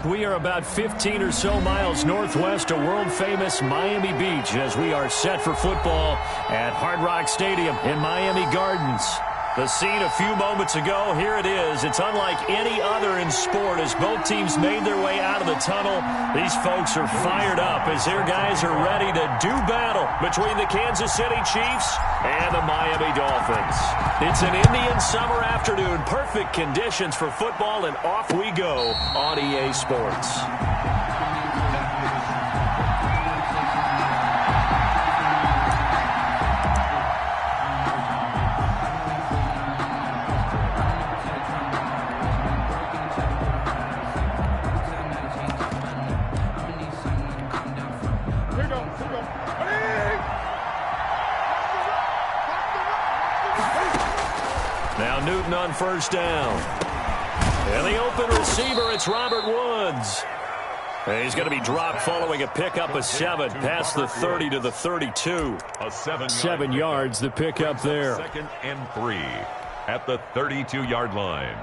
We are about 15 or so miles northwest of world-famous Miami Beach as we are set for football at Hard Rock Stadium in Miami Gardens. The scene a few moments ago, here it is. It's unlike any other in sport as both teams made their way out of the tunnel. These folks are fired up as their guys are ready to do battle between the Kansas City Chiefs and the Miami Dolphins. It's an Indian summer afternoon. Perfect conditions for football, and off we go on EA Sports. Now Newton on first down. And the open receiver, it's Robert Woods. And he's going to be dropped following a pickup of 7 past the 30 to the 32. A 7 yards, the pickup there. 2nd and 3 at the 32-yard line.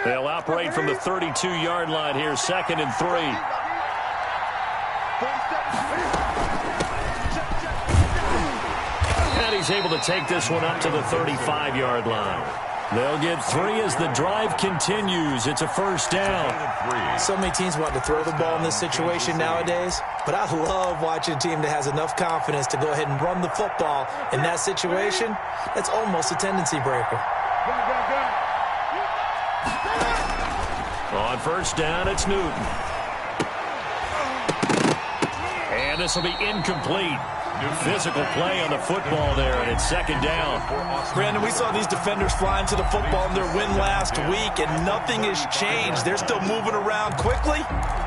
They'll operate from the 32-yard line here, 2nd and 3. And he's able to take this one up to the 35-yard line. They'll get 3 as the drive continues. It's a first down. So many teams want to throw the ball in this situation nowadays, but I love watching a team that has enough confidence to go ahead and run the football in that situation. That's almost a tendency breaker. On first down, it's Newton. And this will be incomplete. Physical play on the football there, and it's 2nd down. Brandon, we saw these defenders flying to the football in their win last week, and nothing has changed. They're still moving around quickly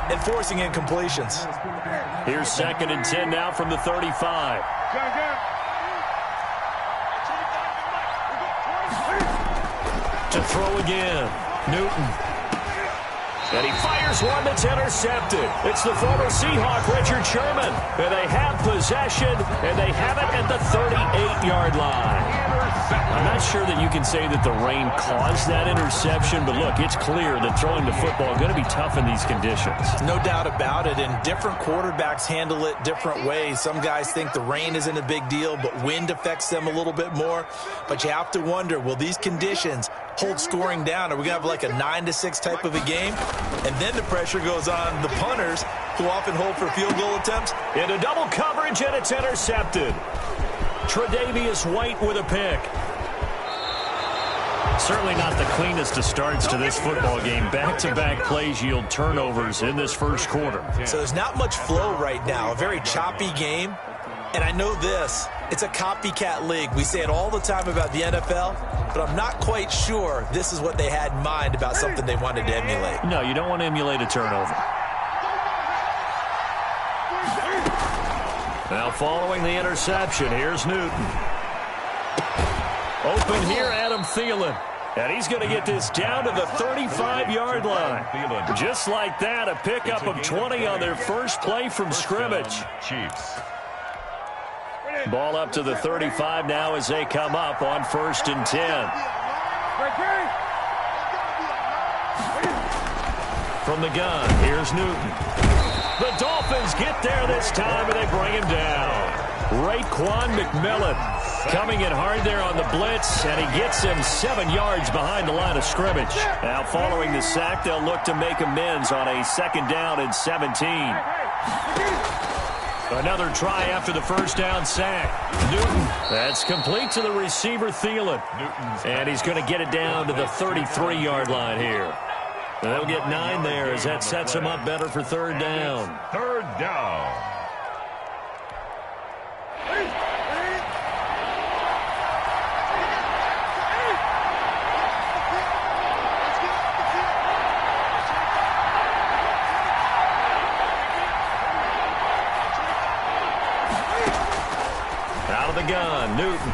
and forcing incompletions. Here's 2nd and 10 now from the 35. To throw again, Newton. And he fires one that's intercepted. It's the former Seahawk, Richard Sherman. And they have possession, and they have it at the 38-yard line. I'm not sure that you can say that the rain caused that interception, but look, it's clear that throwing the football is going to be tough in these conditions. No doubt about it, and different quarterbacks handle it different ways. Some guys think the rain isn't a big deal, but wind affects them a little bit more. But you have to wonder, will these conditions hold scoring down? Are we going to have like a 9-6 type of a game? And then the pressure goes on the punters, who often hold for field goal attempts. Into double coverage, and it's intercepted. Tre'Davious White with a pick. Certainly not the cleanest of starts to this football game. Back-to-back plays yield turnovers in this first quarter. So there's not much flow right now. A very choppy game. And I know this. It's a copycat league. We say it all the time about the NFL, but I'm not quite sure this is what they had in mind about something they wanted to emulate. No, you don't want to emulate a turnover. Now following the interception, here's Newton. Open here, Adam Thielen. And he's going to get this down to the 35-yard line. Just like that, a pickup of 20 on their first play from scrimmage. Chiefs. Ball up to the 35 now as they come up on 1st and 10. From the gun, here's Newton. The Dolphins get there this time, and they bring him down. Raekwon McMillan coming in hard there on the blitz, and he gets him 7 yards behind the line of scrimmage. Now following the sack, they'll look to make amends on a 2nd down and 17. Another try after the first down sack. Newton, that's complete to the receiver, Thielen. And he's going to get it down to the 33-yard line here. They'll get 9 there as that sets him up better for 3rd down. 3rd down. Out of the gun, Newton.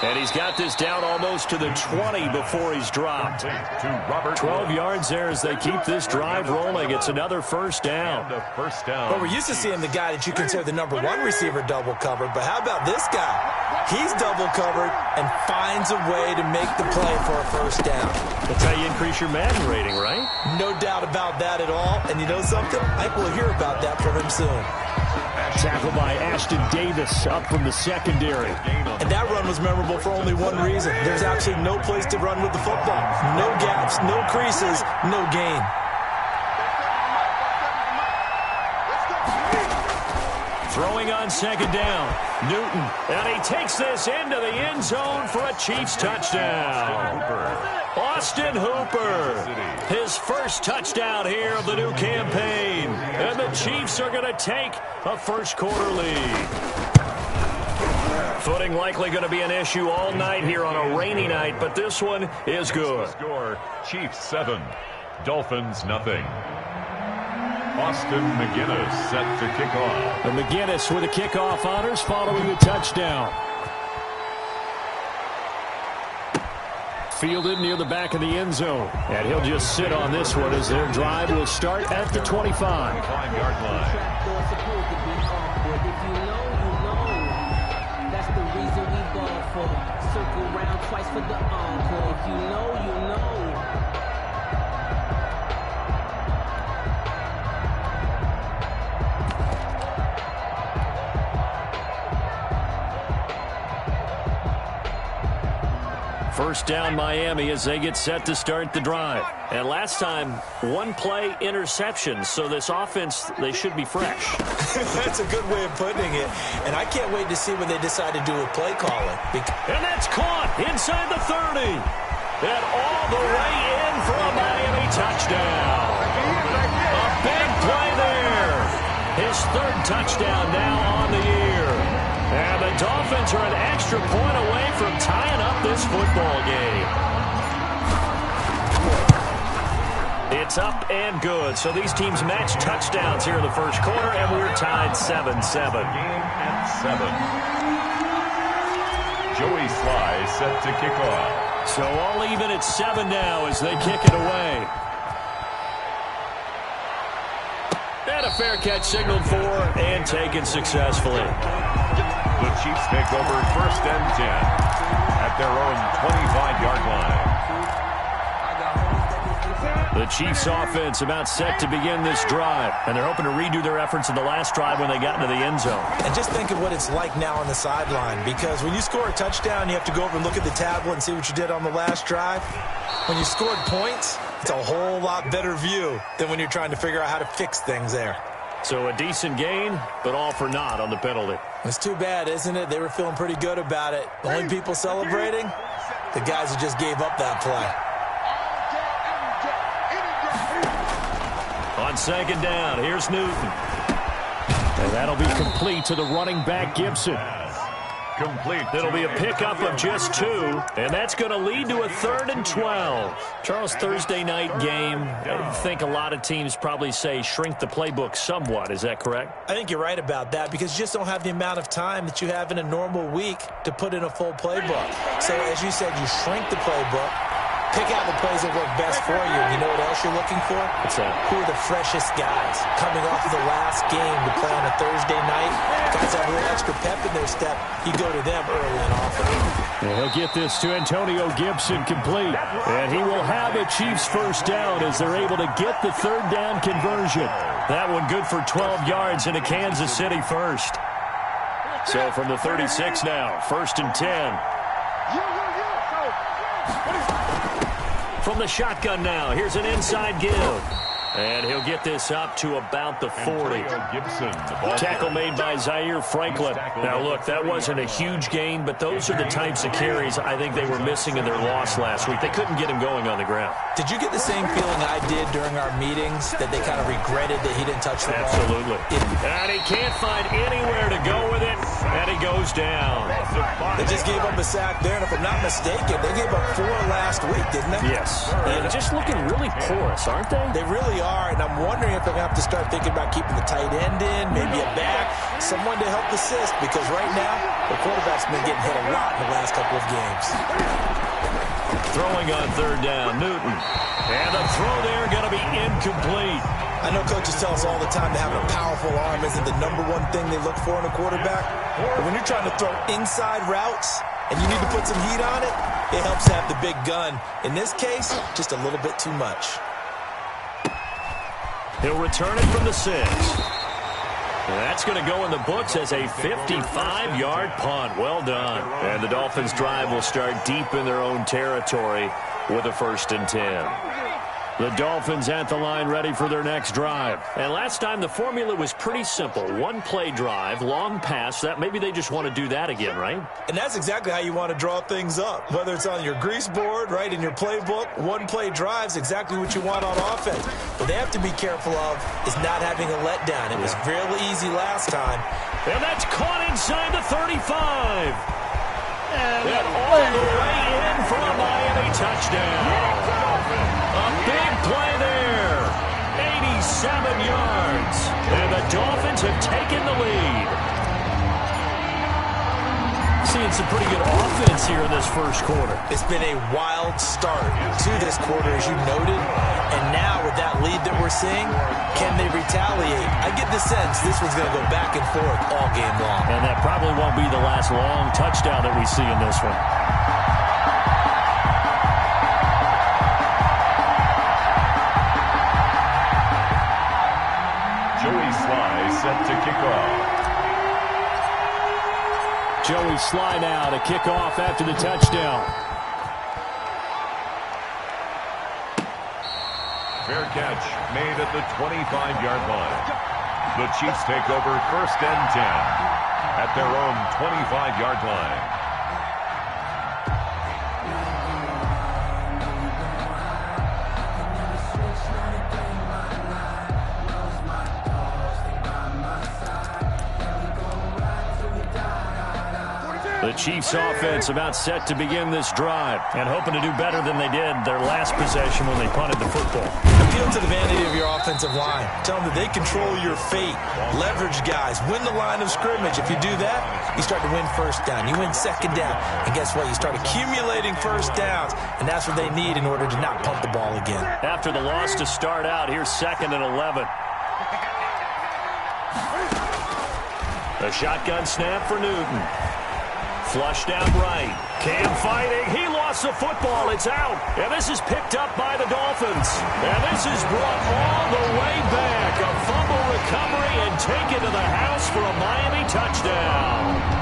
And he's got this down almost to the 20 before he's dropped. 12 yards there as they keep this drive rolling. It's another first down. Well, we're used to seeing the guy that you consider the #1 receiver double covered, but how about this guy? He's double covered and finds a way to make the play for a first down. That's how you increase your Madden rating, right? No doubt about that at all. And you know something? I think we'll hear about that from him soon. Tackled by Ashton Davis up from the secondary. And that run was memorable for only one reason. There's actually no place to run with the football. No gaps, no creases, no gain. Throwing on second down, Newton. And he takes this into the end zone for a Chiefs touchdown. Austin Hooper, his first touchdown here of the new campaign. And the Chiefs are going to take a first quarter lead. Footing likely going to be an issue all night here on a rainy night, but this one is good. Score, Chiefs 7, Dolphins nothing. Austin McGinnis set to kick off. And McGinnis with a kickoff honors following the touchdown. Fielded near the back of the end zone. And he'll just sit on this one as their drive will start at the 25. 25-yard line. That's the reason we ball for. Circle round twice for the encore. If you know, you know. First down Miami as they get set to start the drive. And last time, one play interception. So this offense, they should be fresh. That's a good way of putting it. And I can't wait to see when they decide to do a play calling. And that's caught inside the 30. And all the way in for a Miami touchdown. A big play there. His third touchdown now on the year. And the Dolphins are an extra point away from tying up this football game. It's up and good. So these teams match touchdowns here in the first quarter, and we're tied 7-7. Game at 7. Joey Sly set to kick off. So all even at 7 now as they kick it away. And a fair catch signaled for and taken successfully. The Chiefs take over first and 10 at their own 25-yard line. The Chiefs offense about set to begin this drive, and they're hoping to redo their efforts in the last drive when they got into the end zone. And just think of what it's like now on the sideline, because when you score a touchdown, you have to go over and look at the tablet and see what you did on the last drive. When you scored points, it's a whole lot better view than when you're trying to figure out how to fix things there. So a decent gain, but all for naught on the penalty. It's too bad, isn't it? They were feeling pretty good about it. The only people celebrating, the guys who just gave up that play. On second down, here's Newton. And that'll be complete to the running back, Gibson. Complete. It'll be a pickup of just 2, and that's going to lead to a 3rd and 12. Charles, Thursday night game, I think a lot of teams probably say shrink the playbook somewhat. Is that correct? I think you're right about that because you just don't have the amount of time that you have in a normal week to put in a full playbook. So, as you said, you shrink the playbook. Pick out the plays that work best for you. And you know what else you're looking for? What's that? Who are the freshest guys coming off of the last game to play on a Thursday night? Guys have a little extra pep in their step. You go to them early and often. And he'll get this to Antonio Gibson complete. And he will have a Chiefs first down as they're able to get the 3rd down conversion. That one good for 12 yards into Kansas City first. So from the 36 now, 1st and 10. From the shotgun now, here's an inside give. And he'll get this up to about the 40. Gibson, Tackle made by Zaire Franklin. Now, look, that wasn't a huge gain, but those are the types of carries I think they were missing in their loss last week. They couldn't get him going on the ground. Did you get the same feeling I did during our meetings, that they kind of regretted that he didn't touch the ball? Absolutely. And he can't find anywhere to go with it, and he goes down. They just gave up a sack there, and if I'm not mistaken, they gave up 4 last week, didn't they? Yes. And just looking really porous, aren't they? They really are, and I'm wondering if they're going to have to start thinking about keeping the tight end in, maybe a back, someone to help assist, because right now, the quarterback's been getting hit a lot in the last couple of games. Throwing on 3rd down, Newton. And the throw there going to be incomplete. I know coaches tell us all the time that having a powerful arm isn't the #1 thing they look for in a quarterback. But when you're trying to throw inside routes and you need to put some heat on it, it helps to have the big gun. In this case, just a little bit too much. He'll return it from the 6. That's going to go in the books as a 55-yard punt. Well done. And the Dolphins' drive will start deep in their own territory with a 1st and 10. The Dolphins at the line ready for their next drive. And last time the formula was pretty simple. 1-play drive, long pass. That maybe they just want to do that again, right? And that's exactly how you want to draw things up. Whether it's on your grease board, right, in your playbook, 1-play drive is exactly what you want on offense. What they have to be careful of is not having a letdown. It was fairly easy last time. And that's caught inside the 35. And all the way in for a Miami touchdown. A big play there. 87 yards. And the Dolphins have taken the lead. Seeing some pretty good offense here in this first quarter. It's been a wild start to this quarter, as you noted. And now with that lead that we're seeing, can they retaliate? I get the sense this one's going to go back and forth all game long. And that probably won't be the last long touchdown that we see in this one. Set to kick off. Joey Sly now to kick off after the touchdown. Fair catch made at the 25-yard line. The Chiefs take over 1st and 10 at their own 25-yard line. The Chiefs offense about set to begin this drive and hoping to do better than they did their last possession when they punted the football. Appeal to the vanity of your offensive line. Tell them that they control your fate. Leverage guys. Win the line of scrimmage. If you do that, you start to win 1st down. You win 2nd down. And guess what? You start accumulating 1st downs. And that's what they need in order to not punt the ball again. After the loss to start out, here's 2nd and 11. A shotgun snap for Newton. Flush down right. Cam fighting. He lost the football. It's out. And this is picked up by the Dolphins. And this is brought all the way back. A fumble recovery and taken to the house for a Miami touchdown.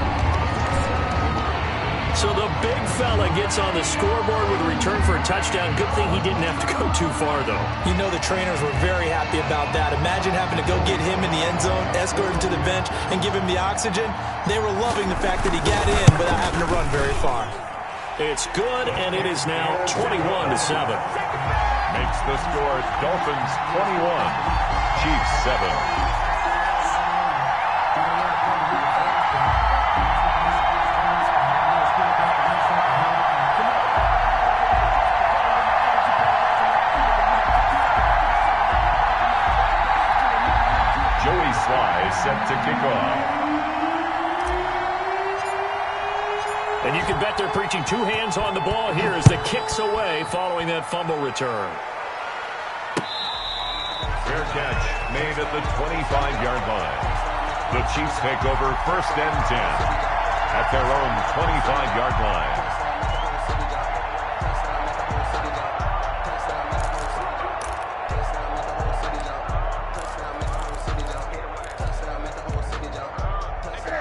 So the big fella gets on the scoreboard with a return for a touchdown. Good thing he didn't have to go too far, though. You know the trainers were very happy about that. Imagine having to go get him in the end zone, escort him to the bench, and give him the oxygen. They were loving the fact that he got in without having to run very far. It's good, and it is now 21-7. Makes the score Dolphins 21, Chiefs 7. Set to kick off. And you can bet they're preaching 2 hands on the ball here as the kick's away following that fumble return. Fair catch made at the 25-yard line. The Chiefs take over 1st and 10 at their own 25-yard line.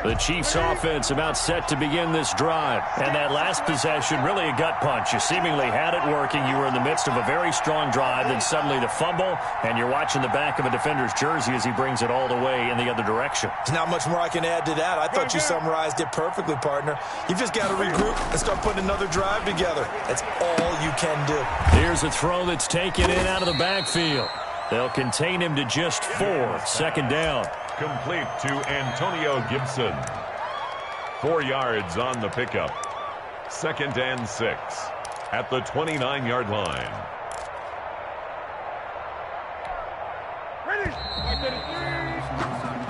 The Chiefs offense about set to begin this drive. And that last possession, really a gut punch. You seemingly had it working. You were in the midst of a very strong drive. Then suddenly the fumble, and you're watching the back of a defender's jersey as he brings it all the way in the other direction. There's not much more I can add to that. I thought you summarized it perfectly, partner. You've just got to regroup and start putting another drive together. That's all you can do. Here's a throw that's taken in out of the backfield. They'll contain him to just 4. 2nd down. Complete to Antonio Gibson. 4 yards on the pickup. 2nd and 6 at the 29-yard line.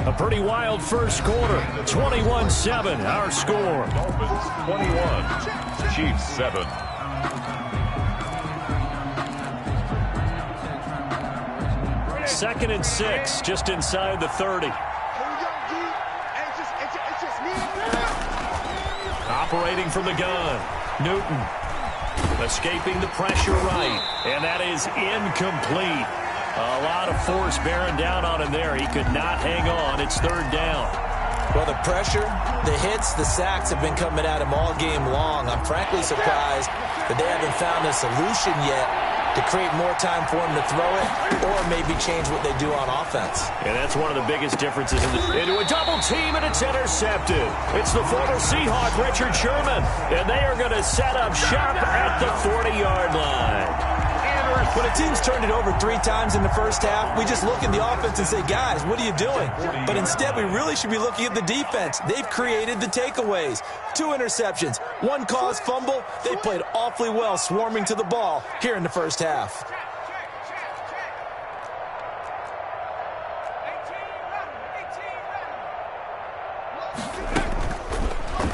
A pretty wild first quarter. 21-7, our score. Dolphins 21, Chiefs 7. 2nd and 6, just inside the 30. Operating from the gun, Newton. Escaping the pressure right, and that is incomplete. A lot of force bearing down on him there. He could not hang on. It's 3rd down. Well, the pressure, the hits, the sacks have been coming at him all game long. I'm frankly surprised that they haven't found a solution yet to create more time for him to throw it or maybe change what they do on offense. And that's one of the biggest differences into a double team, and it's intercepted. It's the former Seahawk, Richard Sherman, and they are going to set up shop at the 40-yard line. When a team's turned it over 3 times in the first half, we just look at the offense and say, guys, what are you doing? But instead, we really should be looking at the defense. They've created the takeaways. 2 interceptions, 1 caused fumble. They played awfully well swarming to the ball here in the first half.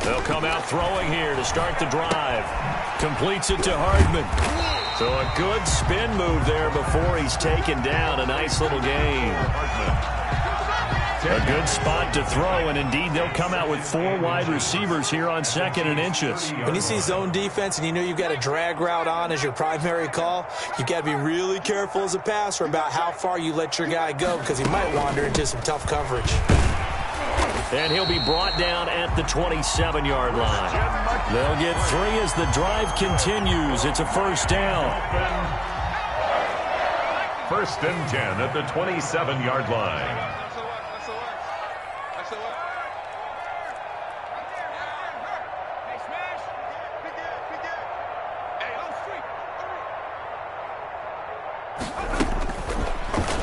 They'll come out throwing here to start the drive. Completes it to Hardman. So a good spin move there before he's taken down. A nice little gain. A good spot to throw, and indeed they'll come out with 4 wide receivers here on 2nd and inches. When you see zone defense and you know you've got a drag route on as your primary call, you've got to be really careful as a passer about how far you let your guy go because he might wander into some tough coverage. And he'll be brought down at the 27-yard line. They'll get 3 as the drive continues. It's a 1st down. 1st and 10 at the 27-yard line.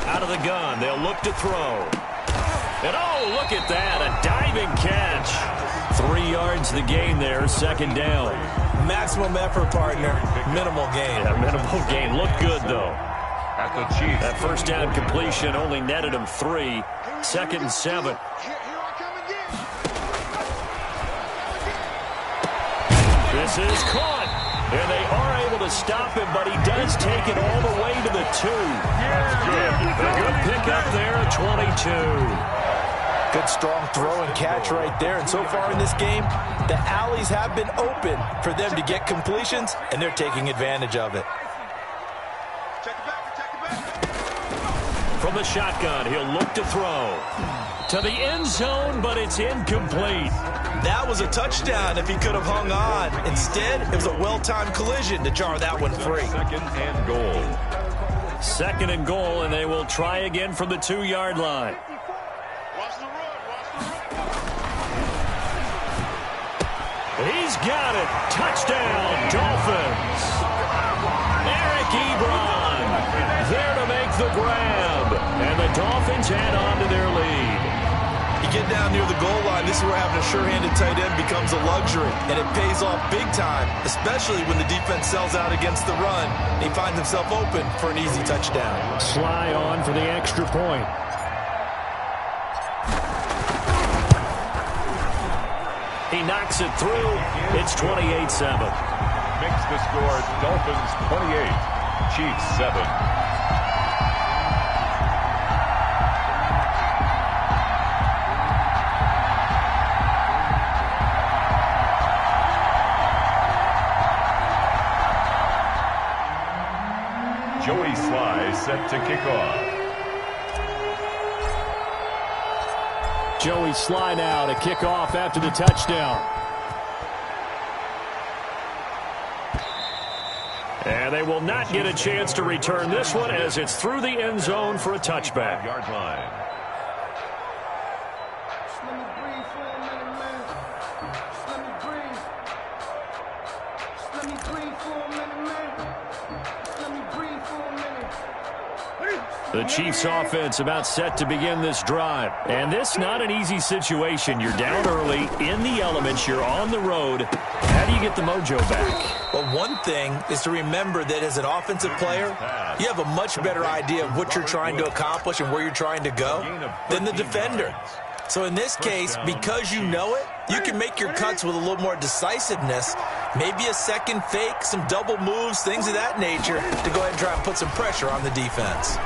Out of the gun, they'll look to throw. And oh, look at that, a diving catch. 3 yards the gain there, 2nd down. Maximum effort, partner. Minimal gain. Yeah, minimal gain. Looked good, though. At the Chiefs. That 1st down completion only netted him 3. 2nd and 7. This is caught. And they are able to stop him, but he does take it all the way to the 2. That's good. A good pickup there at 22. Good strong throw and catch right there. And so far in this game, the alleys have been open for them to get completions, and they're taking advantage of it. From the shotgun, he'll look to throw. To the end zone, but it's incomplete. That was a touchdown if he could have hung on. Instead, it was a well-timed collision to jar that one free. 2nd and goal. 2nd and goal, and they will try again from the 2-yard line. He's got it. Touchdown, Dolphins. Eric Ebron there to make the grab. And the Dolphins add on to their lead. You get down near the goal line, this is where having a sure-handed tight end becomes a luxury. And it pays off big time, especially when the defense sells out against the run. He finds himself open for an easy touchdown. Sly on for the extra point. He knocks it through. It's 28-7. Makes the score Dolphins 28, Chiefs 7. Joey Sly set to kick off. Joey Sly now to kick off after the touchdown. And they will not get a chance to return this one as it's through the end zone for a touchback. Yard line. Let me breathe for a minute, man. Let me breathe. Let me breathe for a minute, man. Let me breathe for a minute. The Chiefs offense about set to begin this drive. And this not an easy situation. You're down early, in the elements, you're on the road. How do you get the mojo back? Well, one thing is to remember that as an offensive player, you have a much better idea of what you're trying to accomplish and where you're trying to go than the defender. So in this case, because you know it, you can make your cuts with a little more decisiveness, maybe a second fake, some double moves, things of that nature, to go ahead and try and put some pressure on the defense.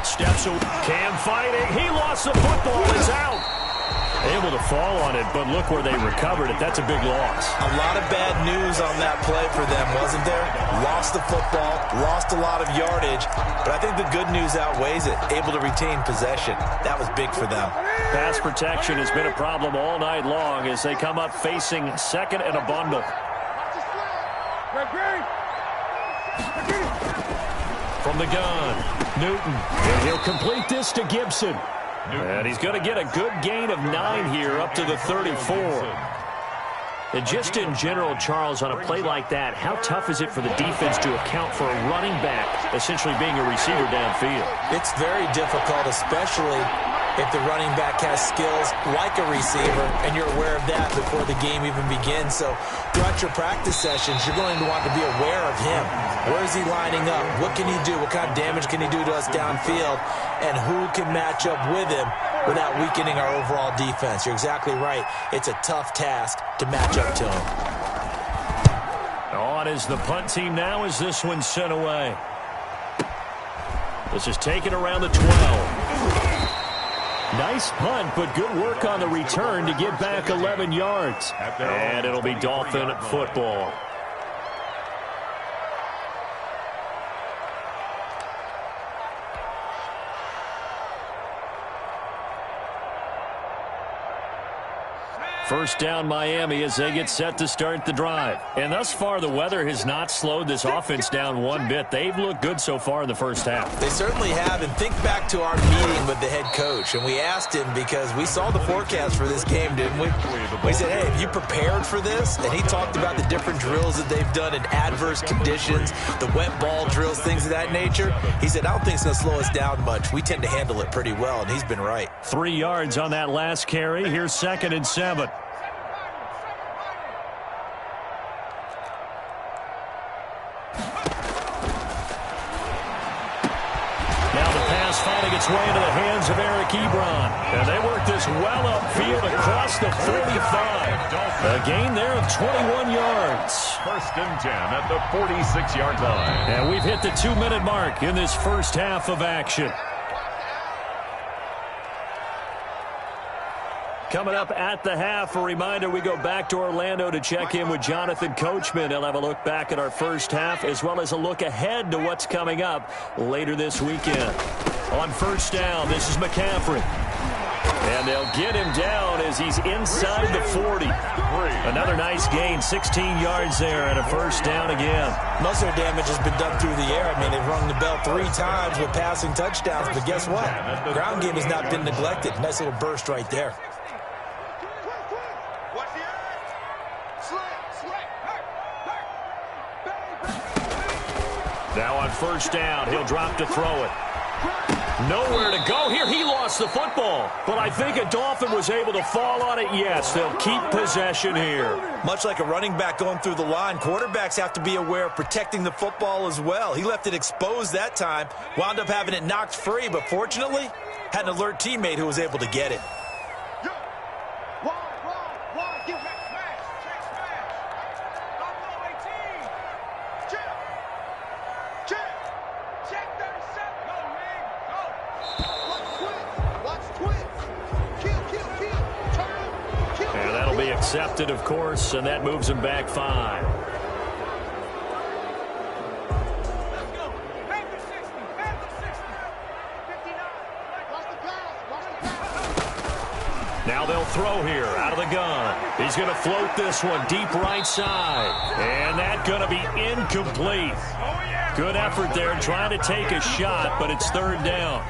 Steps away. Cam fighting. He lost the football. It's out. Able to fall on it, but look where they recovered it. That's a big loss. A lot of bad news on that play for them, wasn't there? Lost the football, lost a lot of yardage, but I think the good news outweighs it. Able to retain possession. That was big for them. Pass protection has been a problem all night long as they come up facing second and a bundle. From the gun, Newton, and he'll complete this to Gibson. And he's going to get a good gain of 9 here up to the 34. And just in general, Charles, on a play like that, how tough is it for the defense to account for a running back essentially being a receiver downfield? It's very difficult, especially if the running back has skills like a receiver, and you're aware of that before the game even begins. So throughout your practice sessions, you're going to want to be aware of him. Where is he lining up? What can he do? What kind of damage can he do to us downfield? And who can match up with him without weakening our overall defense? You're exactly right. It's a tough task to match up to him. On is the punt team now as this one's sent away. This is taken around the 12. Nice punt, but good work on the return to get back 11 yards. And it'll be Dolphin football. First down Miami as they get set to start the drive. And thus far, the weather has not slowed this offense down one bit. They've looked good so far in the first half. They certainly have. And think back to our meeting with the head coach. And we asked him because we saw the forecast for this game, didn't we? We said, hey, have you prepared for this? And he talked about the different drills that they've done in adverse conditions, the wet ball drills, things of that nature. He said, I don't think it's going to slow us down much. We tend to handle it pretty well, and he's been right. 3 yards on that last carry. Here's 2nd and 7. Finding its way into the hands of Eric Ebron. And they work this well upfield across the 45. A gain there of 21 yards. 1st and 10 at the 46-yard line. And we've hit the 2-minute mark in this first half of action. Coming up at the half, a reminder, we go back to Orlando to check in with Jonathan Coachman. He'll have a look back at our first half as well as a look ahead to what's coming up later this weekend. On first down, this is McCaffrey. And they'll get him down as he's inside the 40. Another nice gain, 16 yards there and a first down again. Most of their damage has been done through the air. I mean, they've rung the bell 3 times with passing touchdowns, but guess what? Ground game has not been neglected. Nice little burst right there. Now on first down, he'll drop to throw it. Nowhere to go here. He lost the football. But I think a Dolphin was able to fall on it. Yes, they'll keep possession here. Much like a running back going through the line, quarterbacks have to be aware of protecting the football as well. He left it exposed that time, wound up having it knocked free, but fortunately, had an alert teammate who was able to get it. Accepted, of course, and that moves him back 5. Now they'll throw here out of the gun. He's going to float this one deep right side. And that's going to be incomplete. Good effort there trying to take a shot, but it's 3rd down.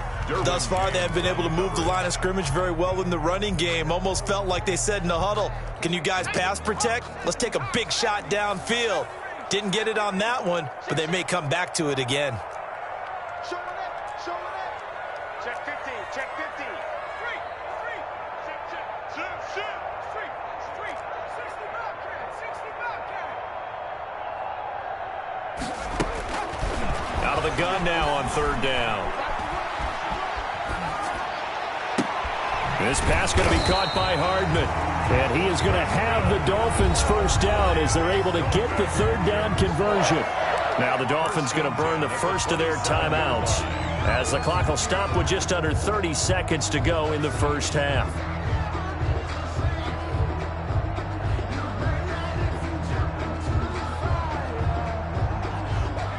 Thus far, they have been able to move the line of scrimmage very well in the running game. Almost felt like they said in the huddle, can you guys pass protect? Let's take a big shot downfield. Didn't get it on that one, but they may come back to it again. Check 50, check 50. Out of the gun now on 3rd down. This pass going to be caught by Hardman. And he is going to have the Dolphins first down as they're able to get the 3rd down conversion. Now the Dolphins going to burn the first of their timeouts as the clock will stop with just under 30 seconds to go in the first half.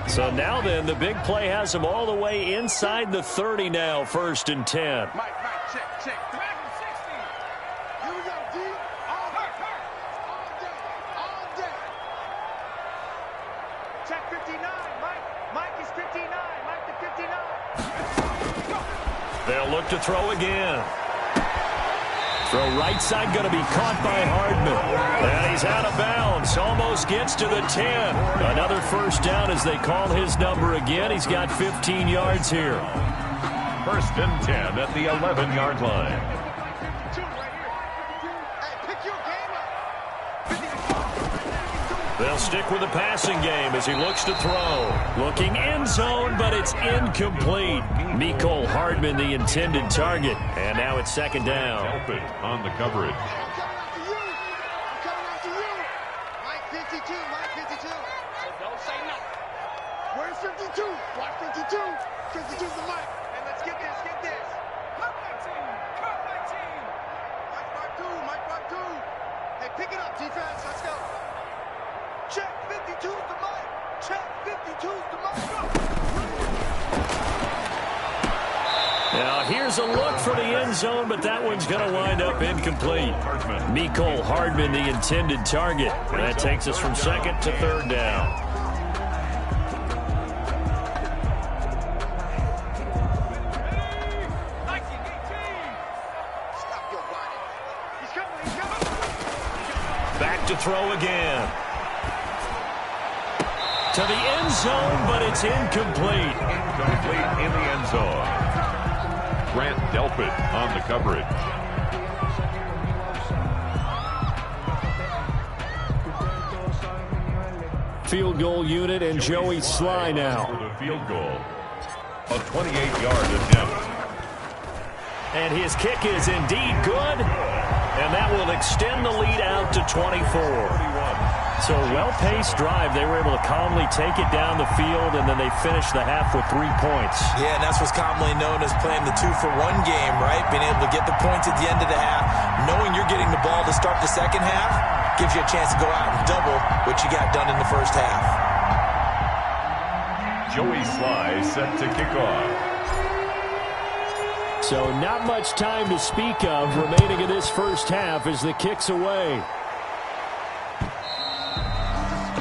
So now then, the big play has them all the way inside the 30 now, 1st and 10. Mike, check. Back in 60. Here we go, D. All day. Check 59, Mike. Mike is 59. Mike to 59. They'll look to throw again. Throw right side going to be caught by Hardman. And he's out of bounds. Almost gets to the 10. Another first down as they call his number again. He's got 15 yards here. 1st and 10 at the 11-yard line. They'll stick with the passing game as he looks to throw. Looking end zone, but it's incomplete. Mecole Hardman, the intended target. And now it's 2nd down. Delpit on the coverage. I'm coming after you. Mike 52. Don't say nothing. Where's 52? Watch 52. 52's the Mike. And let's get this. Cut my team. Mike part two. Hey, pick it up, defense. Let's go. Check 52's the Mike. Check 52's the Mike. Now here's a look for the end zone, but that one's going to wind up incomplete. Mecole Hardman, the intended target. And that takes us from 2nd to 3rd down. Back to throw again. To the end zone, but it's incomplete. Incomplete in the end zone. Grant Delpit on the coverage. Field goal unit and Joey Sly now. For the field goal. A 28-yard attempt. And his kick is indeed good. And that will extend the lead out to 24. So a well-paced drive. They were able to calmly take it down the field, and then they finished the half with 3 points. Yeah, and that's what's commonly known as playing the 2-for-1 game, right? Being able to get the points at the end of the half, knowing you're getting the ball to start the second half, gives you a chance to go out and double what you got done in the first half. Joey Sly set to kick off. So not much time to speak of remaining in this first half as the kick's away.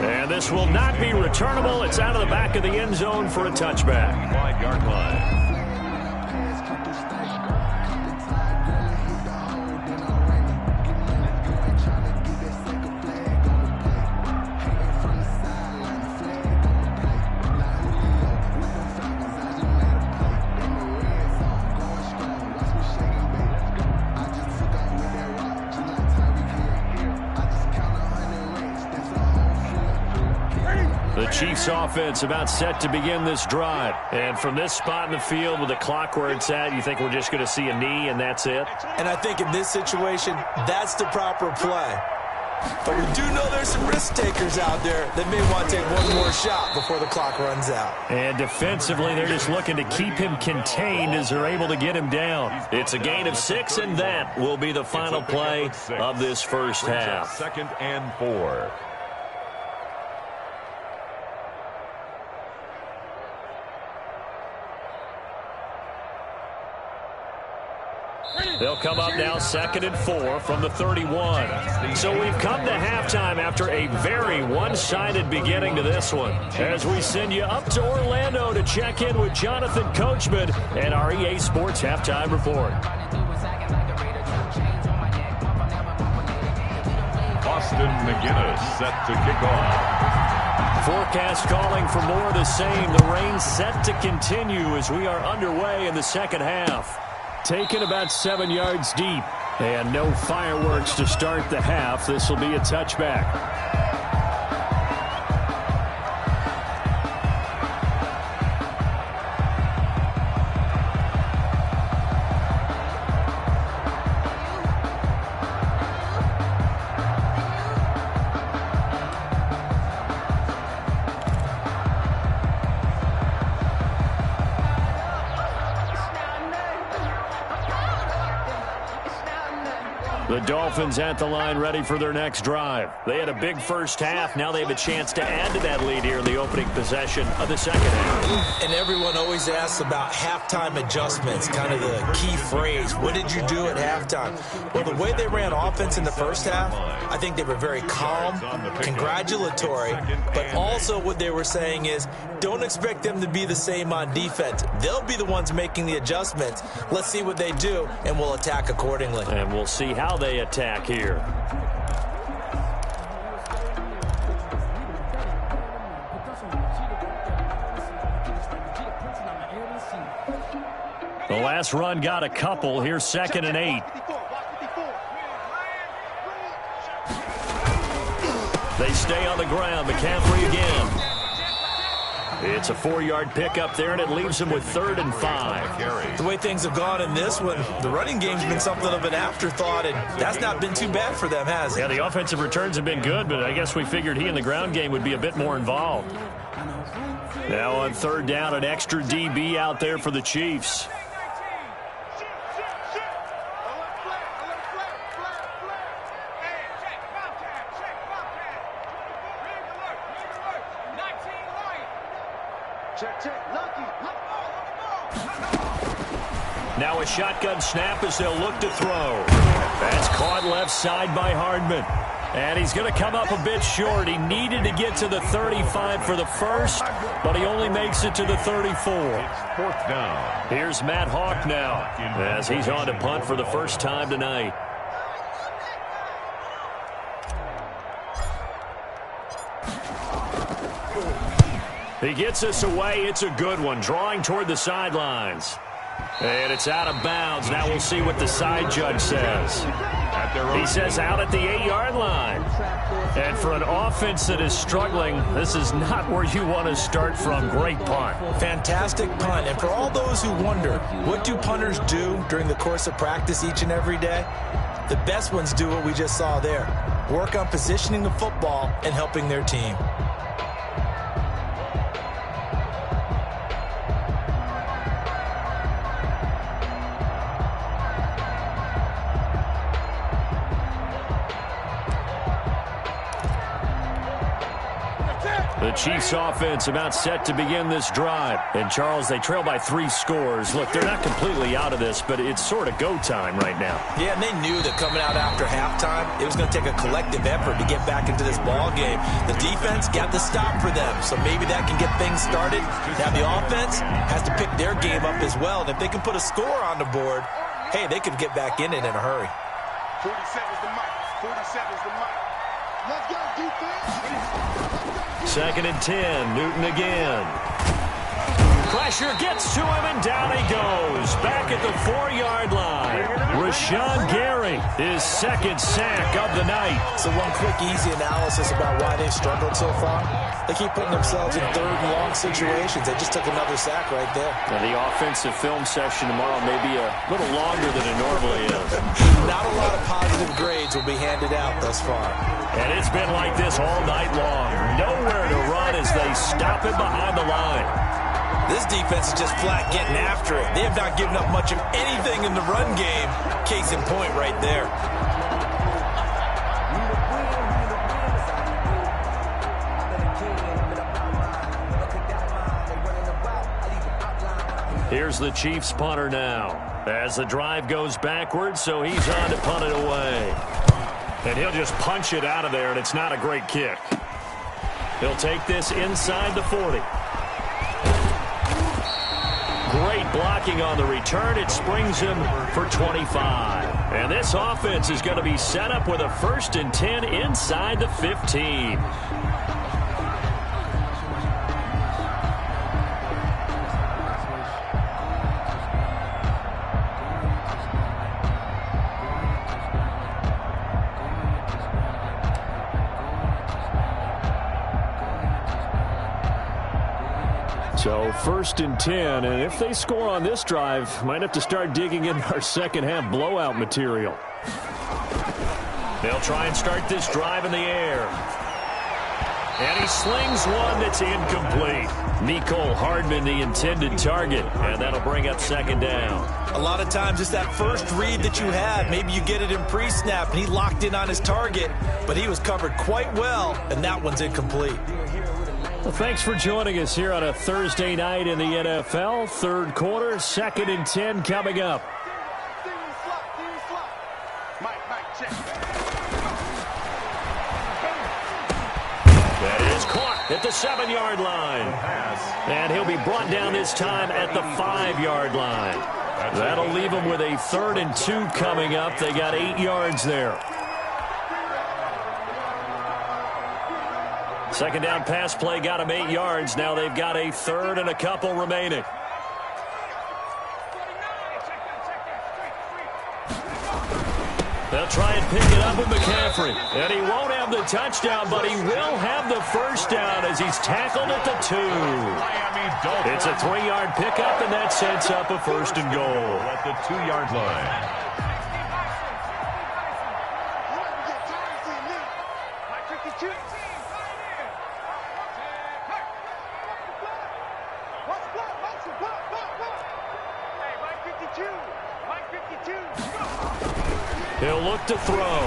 And this will not be returnable. It's out of the back of the end zone for a touchback. 5-yard line. The Chiefs offense about set to begin this drive. And from this spot in the field with the clock where it's at, you think we're just going to see a knee and that's it? And I think in this situation, that's the proper play. But we do know there's some risk takers out there that may want to take one more shot before the clock runs out. And defensively, they're just looking to keep him contained as they're able to get him down. It's a gain of 6, and that will be the final play of this first half. 2nd and 4. They'll come up now 2nd and 4 from the 31. So we've come to halftime after a very one-sided beginning to this one. As we send you up to Orlando to check in with Jonathan Coachman and our EA Sports Halftime Report. Austin McGinnis set to kick off. Forecast calling for more of the same. The rain set to continue as we are underway in the second half. Taken about 7 yards deep. And no fireworks to start the half. This will be a touchback. The Dolphins at the line ready for their next drive. They had a big first half. Now they have a chance to add to that lead here in the opening possession of the second half. And everyone always asks about halftime adjustments, kind of the key phrase. What did you do at halftime? Well, the way they ran offense in the first half, I think they were very calm, congratulatory, but also what they were saying is don't expect them to be the same on defense. They'll be the ones making the adjustments. Let's see what they do, and we'll attack accordingly. And we'll see how they attack here. The last run got a couple. Here's 2nd and 8. They stay on the ground. McCaffrey again. It's a 4-yard pickup there, and it leaves them with 3rd and 5. The way things have gone in this one, the running game's been something of an afterthought, and that's not been too bad for them, has it? Yeah, the offensive returns have been good, but I guess we figured he in the ground game would be a bit more involved. Now on 3rd down, an extra DB out there for the Chiefs. Now a shotgun snap as they'll look to throw. That's caught left side by Hardman. And he's going to come up a bit short. He needed to get to the 35 for the first, but he only makes it to the 34. It's 4th down. Here's Matt Hawk now as he's on to punt for the first time tonight. He gets us away. It's a good one. Drawing toward the sidelines. And it's out of bounds. Now we'll see what the side judge says. He says out at the 8-yard line. And for an offense that is struggling, this is not where you want to start from. Great punt. Fantastic punt. And for all those who wonder, what do punters do during the course of practice each and every day? The best ones do what we just saw there. Work on positioning the football and helping their team. The Chiefs offense about set to begin this drive. And, Charles, they trail by 3 scores. Look, they're not completely out of this, but it's sort of go time right now. Yeah, and they knew that coming out after halftime, it was going to take a collective effort to get back into this ball game. The defense got the stop for them, so maybe that can get things started. Now the offense has to pick their game up as well. And if they can put a score on the board, hey, they could get back in it in a hurry. 47's the mic. 47's the mic. Let's go, defense. 2nd and 10. Newton again. Pressure gets to him, and down he goes. Back at the 4-yard line. Rashawn Gary, his 2nd sack of the night. So one quick, easy analysis about why they've struggled so far. They keep putting themselves in 3rd and long situations. They just took another sack right there. Now, the offensive film session tomorrow may be a little longer than it normally is. Not a lot of positive grades will be handed out thus far. And it's been like this all night long. Nowhere to run as they stop him behind the line. This defense is just flat getting after it. They have not given up much of anything in the run game. Case in point right there. Here's the Chiefs punter now as the drive goes backwards, so he's on to punt it away. And he'll just punch it out of there, and it's not a great kick. He'll take this inside the 40. Great blocking on the return. It springs him for 25. And this offense is going to be set up with a 1st and 10 inside the 15. So 1st and 10, and if they score on this drive, might have to start digging in our second half blowout material. They'll try and start this drive in the air. And he slings one that's incomplete. Mecole Hardman, the intended target, and that'll bring up second down. A lot of times it's that first read that you have. Maybe you get it in pre-snap, and he locked in on his target, but he was covered quite well, and that one's incomplete. Well, thanks for joining us here on a Thursday night in the NFL. Third quarter, 2nd and 10 coming up. That is caught at the 7-yard line. And he'll be brought down this time at the 5-yard line. That'll leave him with a 3rd and 2 coming up. They got 8 yards there. Second down pass play got him 8 yards. Now they've got a 3rd and a couple remaining. They'll try and pick it up with McCaffrey. And he won't have the touchdown, but he will have the first down as he's tackled at the 2. It's a 3-yard pickup, and that sets up a 1st and goal. At the 2-yard line. He'll look to throw.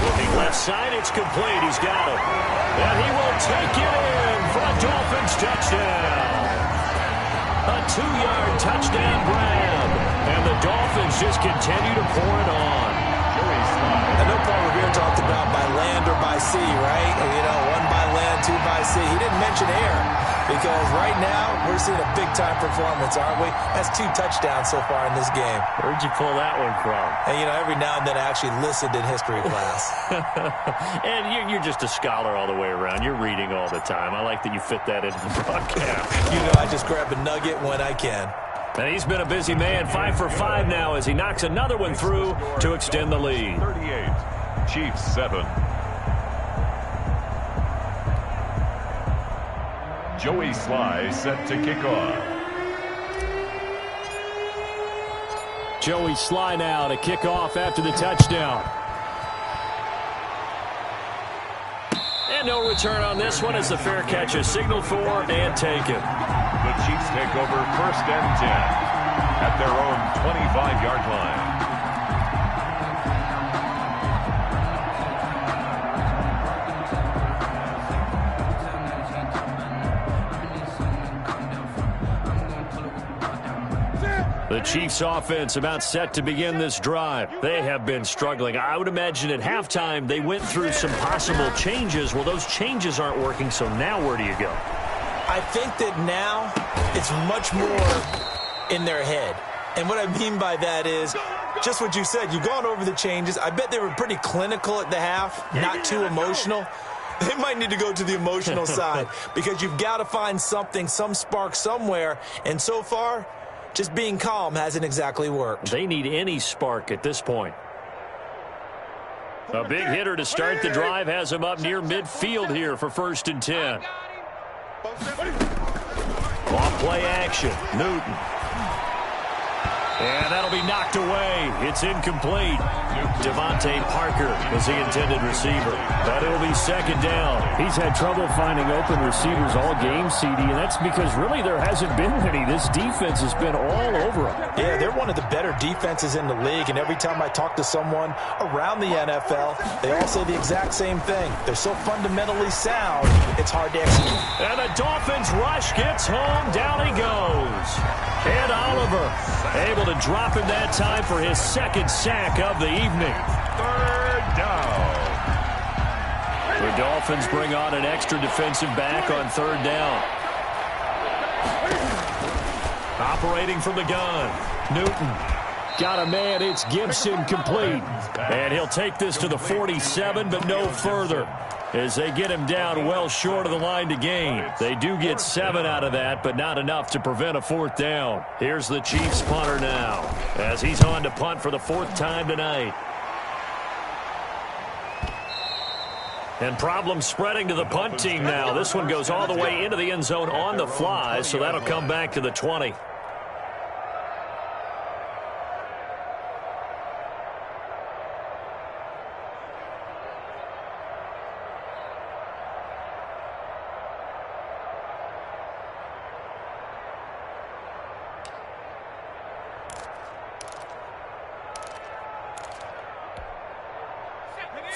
Looking left side, it's complete. He's got it. And he will take it in for a Dolphins touchdown. A 2-yard touchdown grab. And the Dolphins just continue to pour it on. I know Paul Revere talked about by land or by sea, right? You know, 1 by land, 2 by sea. He didn't mention air because right now we're seeing a big-time performance, aren't we? That's 2 touchdowns so far in this game. Where'd you pull that one from? And, you know, every now and then I actually listened in history class. And you're just a scholar all the way around. You're reading all the time. I like that you fit that into the broadcast. You know, I just grab a nugget when I can. And he's been a busy man, 5 for 5 now as he knocks another one through to extend the lead. 38, Chiefs 7. Joey Sly set to kick off. Joey Sly now to kick off after the touchdown. And no return on this one as the fair catch is signaled for and taken. The Chiefs take over 1st and 10 at their own 25-yard line. The Chiefs offense about set to begin this drive. They have been struggling. I would imagine at halftime they went through some possible changes. Well, those changes aren't working, so now where do you go? I think that now it's much more in their head. And what I mean by that is just what you said. You've gone over the changes. I bet they were pretty clinical at the half, not too emotional. They might need to go to the emotional side because you've got to find something, some spark somewhere. And so far, just being calm hasn't exactly worked. They need any spark at this point. A big hitter to start the drive has him up near midfield here for 1st and 10. Off play action. Newton. And that'll be knocked away. It's incomplete. Devontae Parker was the intended receiver. But it'll be 2nd down. He's had trouble finding open receivers all game, CD, and that's because really there hasn't been many. This defense has been all over them. Yeah, they're one of the better defenses in the league, and every time I talk to someone around the NFL, they all say the exact same thing. They're so fundamentally sound, it's hard to execute. And the Dolphins rush gets home. Down he goes. And Oliver able to drop him that time for his 2nd sack of the evening. 3rd down. The Dolphins bring on an extra defensive back on 3rd down. Operating from the gun. Newton. Got a man. It's Gibson complete. And he'll take this to the 47, but no further. As they get him down well short of the line to gain. They do get 7 out of that, but not enough to prevent a 4th down. Here's the Chiefs punter now as he's on to punt for the 4th time tonight. And problems spreading to the punt team now. This one goes all the way into the end zone on the fly, so that'll come back to the 20.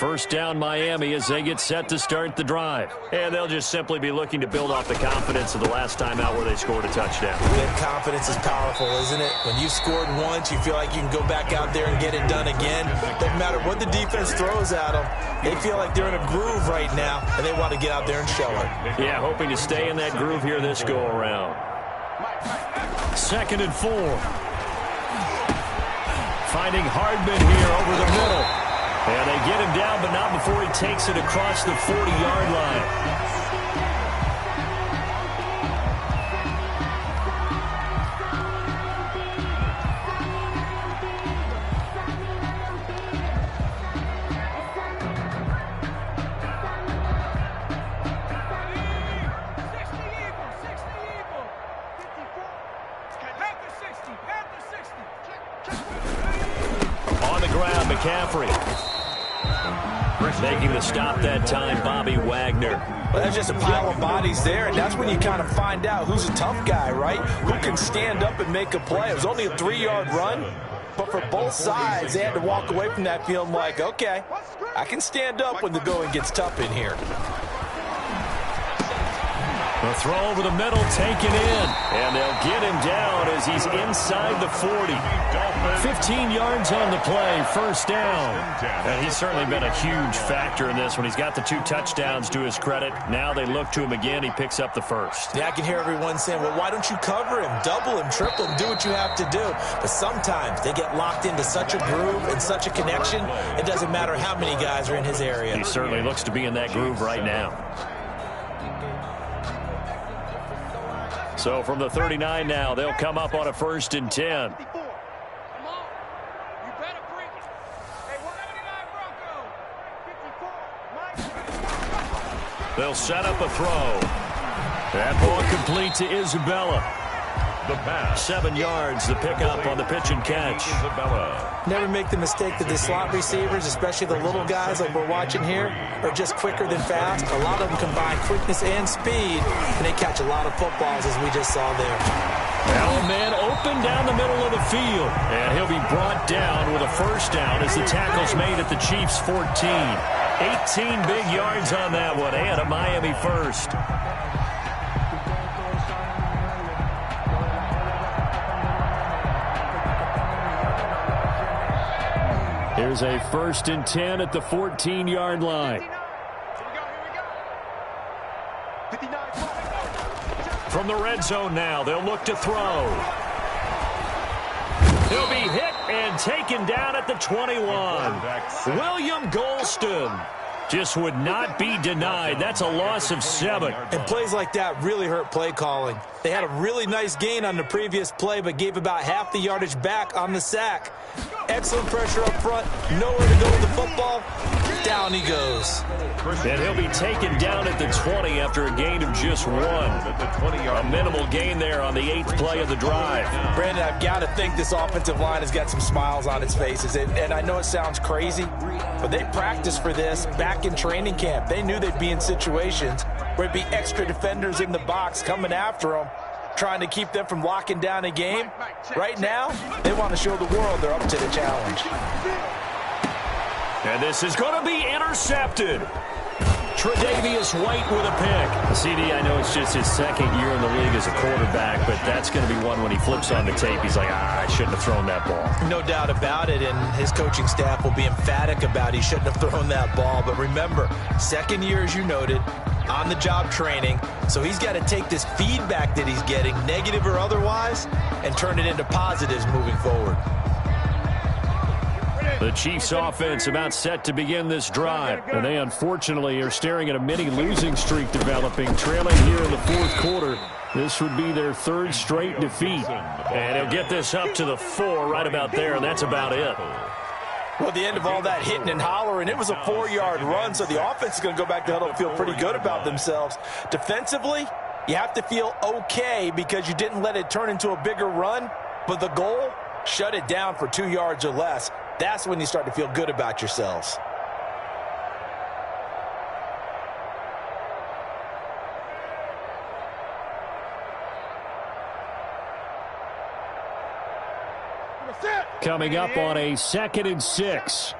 First down Miami as they get set to start the drive. And they'll just simply be looking to build off the confidence of the last time out where they scored a touchdown. That confidence is powerful, isn't it? When you've scored once, you feel like you can go back out there and get it done again. Doesn't matter what the defense throws at them. They feel like they're in a groove right now, and they want to get out there and show it. Yeah, hoping to stay in that groove here this go-around. 2nd and 4. Finding Hardman here over the middle. And they get him down, but not before he takes it across the 40-yard line. McCaffrey making the stop that time, Bobby Wagner. Well, that's just a pile of bodies there, and that's when you kind of find out who's a tough guy, right? Who can stand up and make a play. It was only a 3-yard run, but for both sides, they had to walk away from that feeling like, okay, I can stand up when the going gets tough in here. The throw over the middle, taken in, and they'll get him down as he's inside the 40. 15 yards on the play, first down. And he's certainly been a huge factor in this when he's got the 2 touchdowns to his credit. Now they look to him again. He picks up the first. Yeah, I can hear everyone saying, well, why don't you cover him, double him, triple him, do what you have to do. But sometimes they get locked into such a groove and such a connection, it doesn't matter how many guys are in his area. He certainly looks to be in that groove right now. So from the 39 now, they'll come up on a 1st and 10. They'll set up a throw. That ball complete to Isabella. The pass. 7 yards, the pickup on the pitch and catch. Isabella. Never make the mistake that the slot receivers, especially the little guys like we're watching here, are just quicker than fast. A lot of them combine quickness and speed, and they catch a lot of footballs, as we just saw there. Now a man open down the middle of the field, and he'll be brought down with a first down as the tackle's made at the Chiefs' 14. 18 big yards on that one, and a Miami first. Here's a 1st and 10 at the 14-yard line. From the red zone now, they'll look to throw. He'll be hit and taken down at the 21. William Golston just would not be denied. That's a loss of 7. And plays like that really hurt play calling. They had a really nice gain on the previous play, but gave about half the yardage back on the sack. Excellent pressure up front. Nowhere to go with the football. Down he goes. And he'll be taken down at the 20 after a gain of just 1. A minimal gain there on the 8th play of the drive. Brandon, I've got to think this offensive line has got some smiles on its faces. And I know it sounds crazy, but they practiced for this back in training camp. They knew they'd be in situations where it'd be extra defenders in the box coming after them, trying to keep them from locking down a game. Right now, they want to show the world they're up to the challenge. And this is going to be intercepted. Tre'Davious White with a pick. CD, I know it's just his 2nd year in the league as a quarterback, but that's going to be one when he flips on the tape, he's like, I shouldn't have thrown that ball. No doubt about it, and his coaching staff will be emphatic about he shouldn't have thrown that ball. But remember, 2nd year, as you noted, on-the-job training, so he's got to take this feedback that he's getting, negative or otherwise, and turn it into positives moving forward. The Chiefs offense about set to begin this drive. And they unfortunately are staring at a mini losing streak developing, trailing here in the 4th quarter. This would be their 3rd straight defeat. And he'll get this up to the 4 right about there, and that's about it. Well, at the end of all that hitting and hollering, it was a 4-yard run, so the offense is going to go back to huddle and feel pretty good about themselves. Defensively, you have to feel okay because you didn't let it turn into a bigger run, but the goal, shut it down for 2 yards or less. That's when you start to feel good about yourselves. Coming up on a 2nd and 6.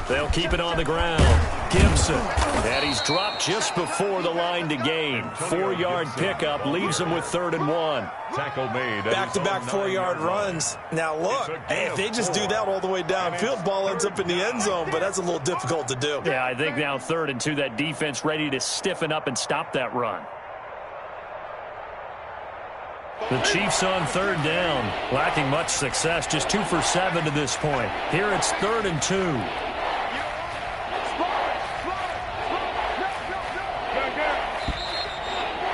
They'll keep it on the ground. Gibson. And he's dropped just before the line to gain. 4-yard pickup leaves him with 3rd and 1. Tackle made. Back-to-back 4-yard runs. Now look, if they just do that all the way downfield, ball ends up in the end zone, but that's a little difficult to do. Yeah, I think now 3rd and 2, that defense ready to stiffen up and stop that run. The Chiefs on 3rd down, lacking much success, just 2 for 7 to this point. Here it's 3rd and 2.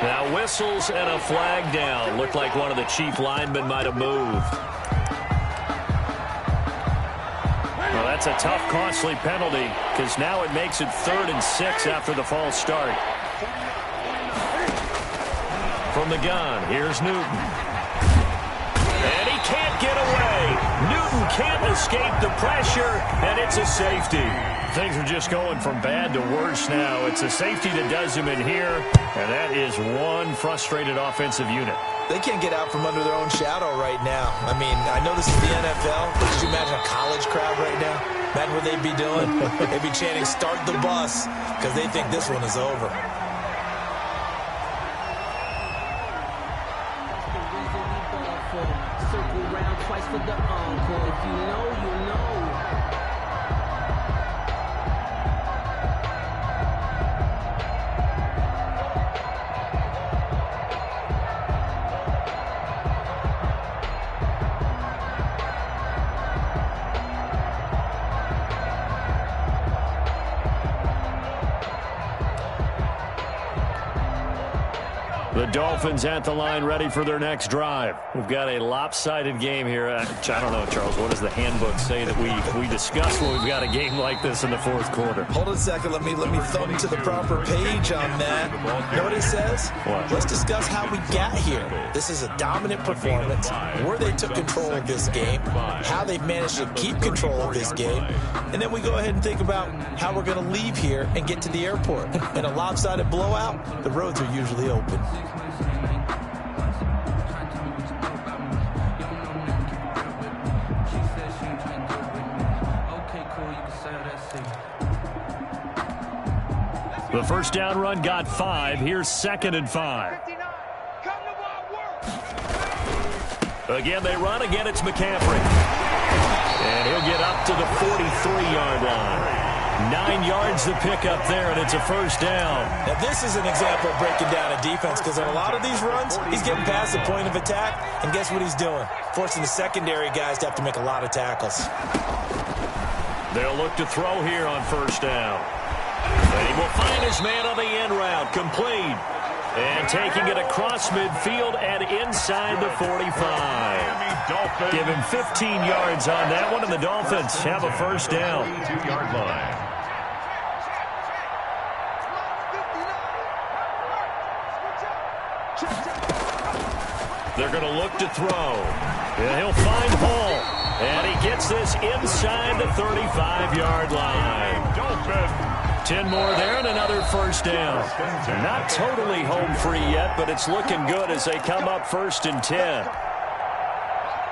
Now whistles and a flag down. Looked like one of the Chief linemen might have moved. Well, that's a tough, costly penalty because now it makes it 3rd and 6 after the false start. From the gun, here's Newton. And he can't get away. Newton can't escape the pressure, and it's a safety. Things are just going from bad to worse now. It's a safety that does him in here, and that is one frustrated offensive unit. They can't get out from under their own shadow right now. I mean, I know this is the NFL, but could you imagine a college crowd right now? Imagine what they'd be doing. They'd be chanting, "Start the bus," because they think this one is over. Circle round twice for the encore. If you know, you know. The Dolphins at the line ready for their next drive. We've got a lopsided game here. I don't know, Charles, what does the handbook say that we discuss when we've got a game like this in the 4th quarter? Hold on a second. Let me thumb to the proper page on that. You know what it says? What? Let's discuss how we got here. This is a dominant performance, where they took control of this game, how they've managed to keep control of this game, and then we go ahead and think about how we're going to leave here and get to the airport. In a lopsided blowout, the roads are usually open. The first down run got 5. Here's 2nd and 5. Again, they run. Again, it's McCaffrey. And he'll get up to the 43-yard line. 9 yards to pick up there, and it's a first down. Now, this is an example of breaking down a defense because in a lot of these runs, he's getting past the point of attack, and guess what he's doing? Forcing the secondary guys to have to make a lot of tackles. They'll look to throw here on first down. And he will find his man on the end route, complete. And taking it across midfield and inside the 45. Give him 15 yards on that one, and the Dolphins have a first down. 2-yard line. They're going to look to throw. And he'll find Hall. And he gets this inside the 35-yard line. Dolphins. 10 more there and another first down. Not totally home free yet, but it's looking good as they come up 1st and 10.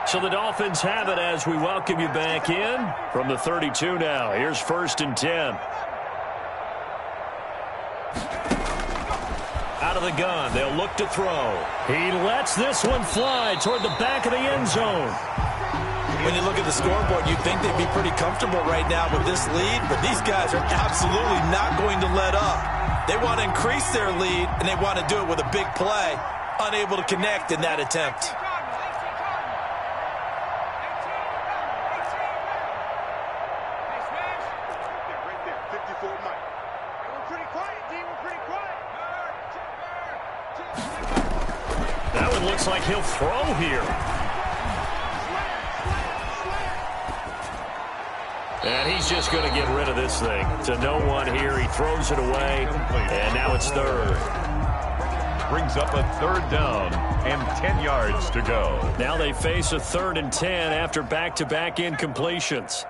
So the Dolphins have it as we welcome you back in from the 32 now. Here's 1st and 10. Out of the gun, they'll look to throw. He lets this one fly toward the back of the end zone. When you look at the scoreboard, you'd think they'd be pretty comfortable right now with this lead, but these guys are absolutely not going to let up. They want to increase their lead, and they want to do it with a big play, unable to connect in that attempt. That one looks like he'll throw here. And he's just going to get rid of this thing. To no one here. He throws it away. And now it's 3rd. Brings up a 3rd down and 10 yards to go. Now they face a 3rd and 10 after back-to-back incompletions.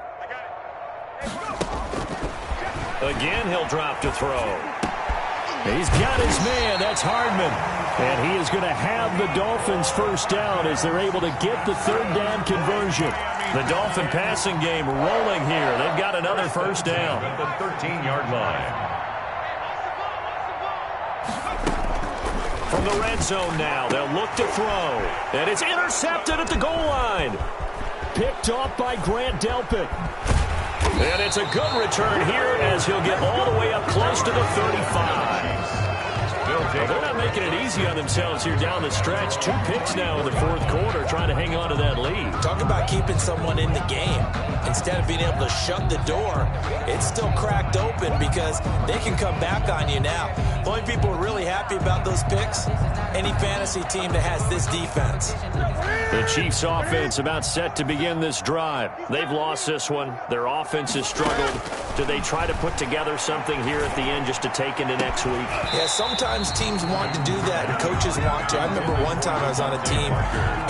Again, he'll drop to throw. He's got his man. That's Hardman. And he is going to have the Dolphins first down as they're able to get the third down conversion. The Dolphin passing game rolling here. They've got another first down. At the 13-yard line. From the red zone now, they'll look to throw. And it's intercepted at the goal line. Picked off by Grant Delpit. And it's a good return here as he'll get all the way up close to the 35. Well, they're not making it easy on themselves here down the stretch. 2 picks now in the fourth quarter, trying to hang on to that lead. Talk about keeping someone in the game. Instead of being able to shut the door, it's still cracked open because they can come back on you now. The only people who are really happy about those picks, any fantasy team that has this defense. The Chiefs' offense about set to begin this drive. They've lost this one. Their offense has struggled. Do they try to put together something here at the end just to take into next week? Yeah, sometimes teams want to do that and coaches want to. I remember one time I was on a team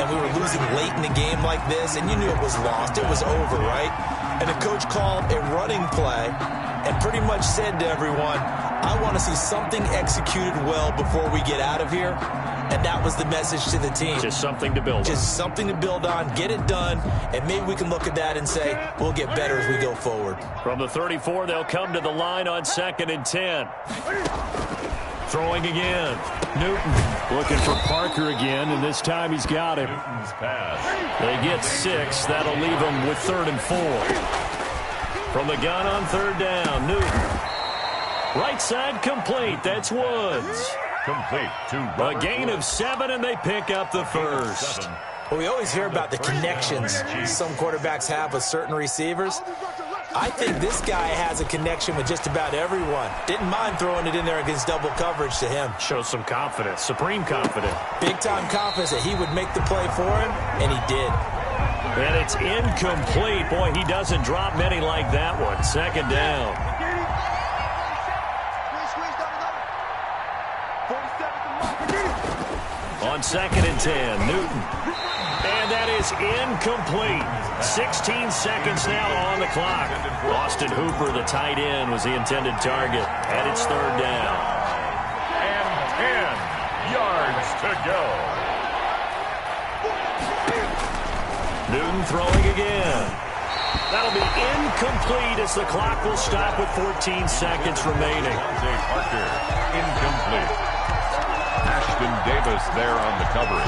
and we were losing late in the game like this and you knew it was lost. It was over, right? And the coach called a running play and pretty much said to everyone, I want to see something executed well before we get out of here. And that was the message to the team. Just something to build on. Just something to build on, get it done, and maybe we can look at that and say, we'll get better as we go forward. From the 34, they'll come to the line on 2nd and 10. Throwing again. Newton looking for Parker again, and this time he's got him. Newton's pass. They get 6. That'll leave them with 3rd and 4. From the gun on 3rd down, Newton. Right side complete. That's Woods. Complete to A gain of 7, and they pick up the first. Well, we always hear about the connections some quarterbacks have with certain receivers. I think this guy has a connection with just about everyone. Didn't mind throwing it in there against double coverage to him. Shows some confidence, supreme confidence. Big-time confidence that he would make the play for him, and he did. And it's incomplete. Boy, he doesn't drop many like that one. 2nd down. On 2nd and 10, Newton. And that is incomplete. 16 seconds now on the clock. Austin Hooper, the tight end, was the intended target. And it's 3rd down. And 10 yards to go. Newton throwing again. That'll be incomplete as the clock will stop with 14 seconds remaining. Parker, incomplete. Ashton Davis there on the coverage.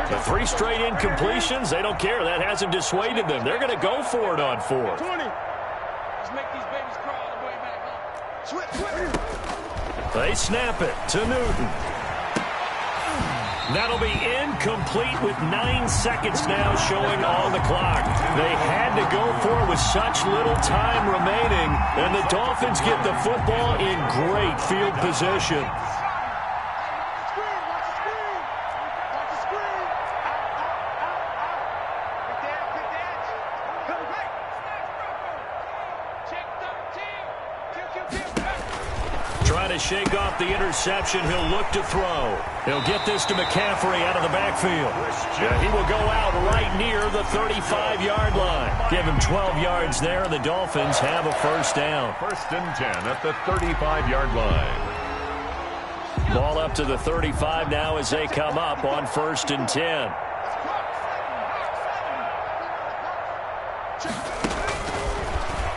The 3 straight incompletions, they don't care. That hasn't dissuaded them. They're going to go for it on 4th. 20. Let's make these babies crawl on the way back home. Switch. They snap it to Newton. That'll be incomplete with 9 seconds now showing on the clock. They had to go for it with such little time remaining, and the Dolphins get the football in great field position. Trying to shake off the interception. He'll look to throw. He'll get this to McCaffrey out of the backfield. Yeah, he will go out right near the 35-yard line. Give him 12 yards there, and the Dolphins have a first down. 1st and 10 at the 35-yard line. Ball up to the 35 now as they come up on 1st and 10.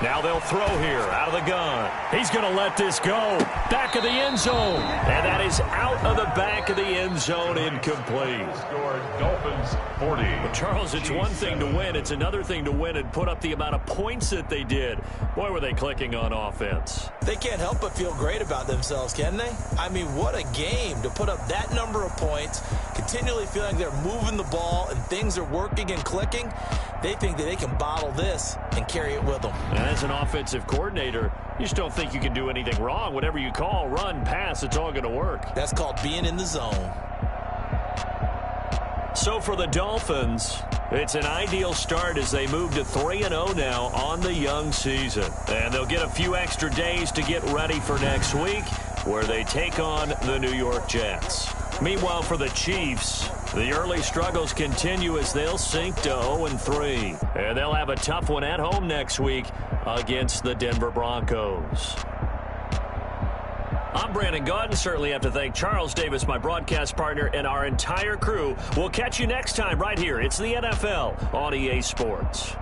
Now they'll throw here out of the gun. He's going to let this go. Back of the end zone. And that is out of the back of the end zone, incomplete. Scored Dolphins 40. Well, Charles, it's one thing to win. It's another thing to win and put up the amount of points that they did. Boy, were they clicking on offense. They can't help but feel great about themselves, can they? I mean, what a game to put up that number of points, continually feeling they're moving the ball and things are working and clicking. They think that they can bottle this and carry it with them. And as an offensive coordinator, you just don't think you can do anything wrong. Whatever you call, run, pass, it's all going to work. That's called being in the zone. So for the Dolphins, it's an ideal start as they move to 3-0 now on the young season. And they'll get a few extra days to get ready for next week, where they take on the New York Jets. Meanwhile, for the Chiefs, the early struggles continue as they'll sink to 0-3. And they'll have a tough one at home next week against the Denver Broncos. I'm Brandon Gaudin. Certainly have to thank Charles Davis, my broadcast partner, and our entire crew. We'll catch you next time right here. It's the NFL on EA Sports.